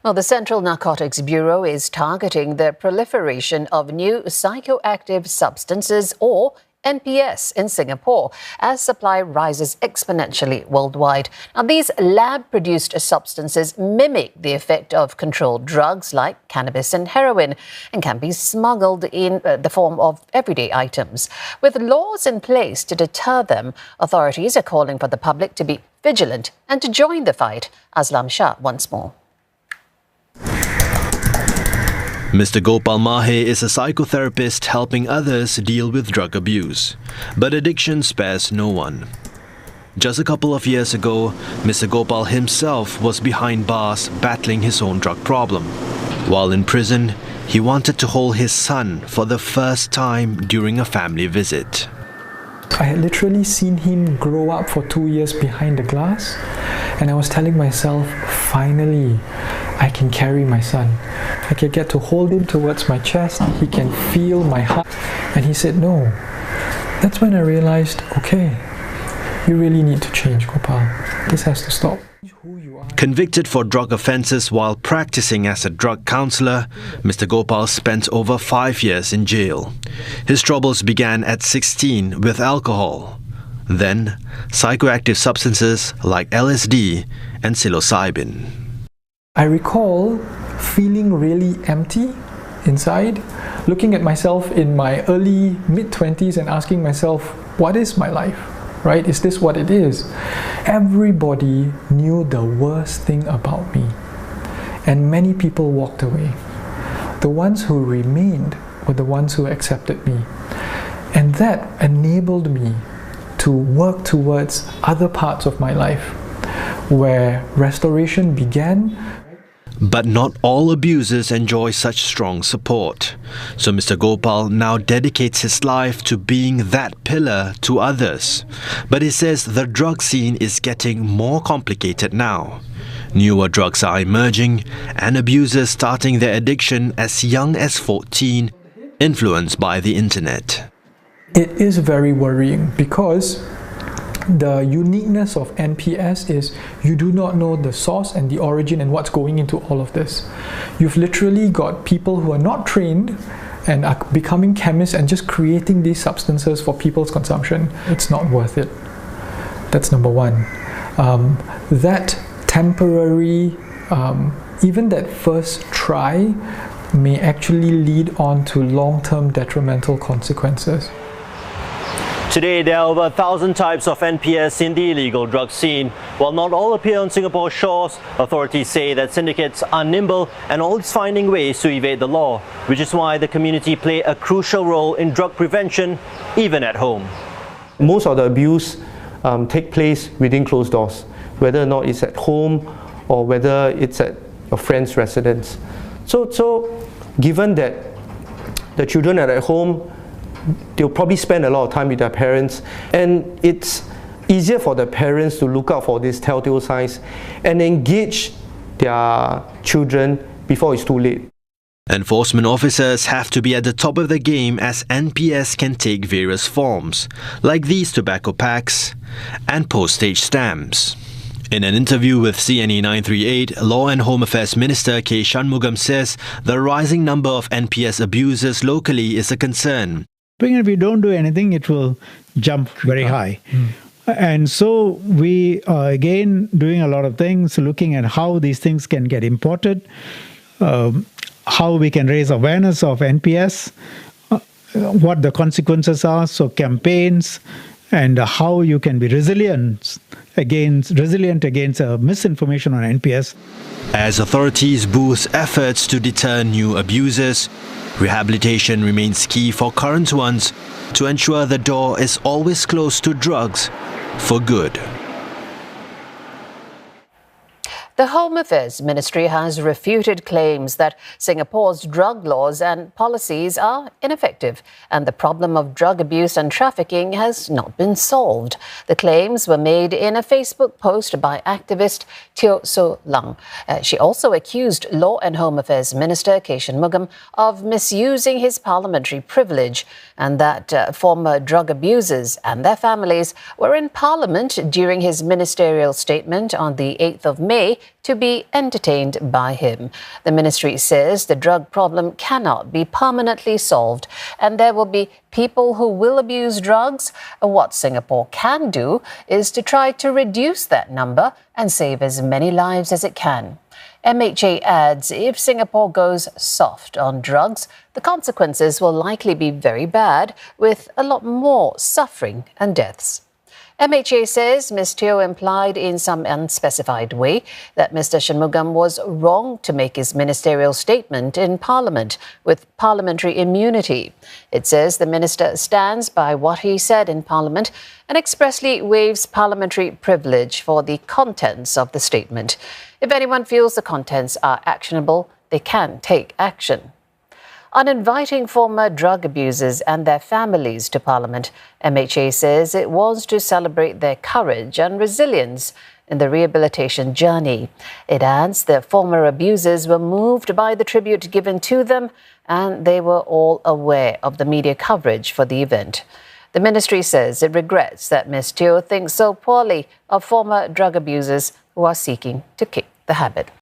Well, the Central Narcotics Bureau is targeting the proliferation of new psychoactive substances, or NPS, in Singapore as supply rises exponentially worldwide. Now, these lab-produced substances mimic the effect of controlled drugs like cannabis and heroin and can be smuggled in the form of everyday items. With laws in place to deter them, authorities are calling for the public to be vigilant and to join the fight. Aslam Shah once more. Mr. Gopal Mahe is a psychotherapist helping others deal with drug abuse. But addiction spares no one. Just a couple of years ago, Mr. Gopal himself was behind bars battling his own drug problem. While in prison, he wanted to hold his son for the first time during a family visit. I had literally seen him grow up for 2 years behind the glass, and I was telling myself, finally, I can carry my son. I can get to hold him towards my chest, he can feel my heart. And he said, no. That's when I realized, okay, you really need to change, Gopal. This has to stop. Convicted for drug offences while practicing as a drug counsellor, Mr. Gopal spent over 5 years in jail. His troubles began at 16 with alcohol. Then, psychoactive substances like LSD and psilocybin. I recall feeling really empty inside, looking at myself in my early mid-20s and asking myself, what is my life? Right? Is this what it is? Everybody knew the worst thing about me, and many people walked away. The ones who remained were the ones who accepted me, and that enabled me to work towards other parts of my life where restoration began. But not all abusers enjoy such strong support. So Mr. Gopal now dedicates his life to being that pillar to others. But he says the drug scene is getting more complicated now. Newer drugs are emerging and abusers starting their addiction as young as 14, influenced by the internet. It is very worrying because the uniqueness of NPS is you do not know the source and the origin and what's going into all of this. You've literally got people who are not trained and are becoming chemists and just creating these substances for people's consumption. It's not worth it. That's number one. That temporary, even that first try may actually lead on to long-term detrimental consequences. Today, there are over 1,000 types of NPS in the illegal drug scene. While not all appear on Singapore's shores, authorities say that syndicates are nimble and always finding ways to evade the law, which is why the community play a crucial role in drug prevention, even at home. Most of the abuse take place within closed doors, whether or not it's at home or whether it's at a friend's residence. So given that the children are at home, they'll probably spend a lot of time with their parents, and it's easier for the parents to look out for these telltale signs and engage their children before it's too late. Enforcement officers have to be at the top of the game as NPS can take various forms, like these tobacco packs and postage stamps. In an interview with CNA 938, Law and Home Affairs Minister K. Shanmugam says the rising number of NPS abusers locally is a concern. If we don't do anything, it will jump very high. And so we are again doing a lot of things, looking at how these things can get imported, how we can raise awareness of NPS, what the consequences are, so campaigns, and how you can be resilient against misinformation on NPS. As authorities boost efforts to deter new abusers, rehabilitation remains key for current ones to ensure the door is always closed to drugs for good. The Home Affairs Ministry has refuted claims that Singapore's drug laws and policies are ineffective and the problem of drug abuse and trafficking has not been solved. The claims were made in a Facebook post by activist Teo So Lang. She also accused Law and Home Affairs Minister K. Shanmugam of misusing his parliamentary privilege and that former drug abusers and their families were in Parliament during his ministerial statement on the 8th of May to be entertained by him. The ministry says the drug problem cannot be permanently solved and there will be people who will abuse drugs. What Singapore can do is to try to reduce that number and save as many lives as it can. MHA adds if Singapore goes soft on drugs, the consequences will likely be very bad, with a lot more suffering and deaths. MHA says Ms. Teo implied in some unspecified way that Mr. Shanmugam was wrong to make his ministerial statement in Parliament with parliamentary immunity. It says the minister stands by what he said in Parliament and expressly waives parliamentary privilege for the contents of the statement. If anyone feels the contents are actionable, they can take action. On inviting former drug abusers and their families to Parliament, MHA says it was to celebrate their courage and resilience in the rehabilitation journey. It adds that former abusers were moved by the tribute given to them and they were all aware of the media coverage for the event. The ministry says it regrets that Ms. Teo thinks so poorly of former drug abusers who are seeking to kick the habit.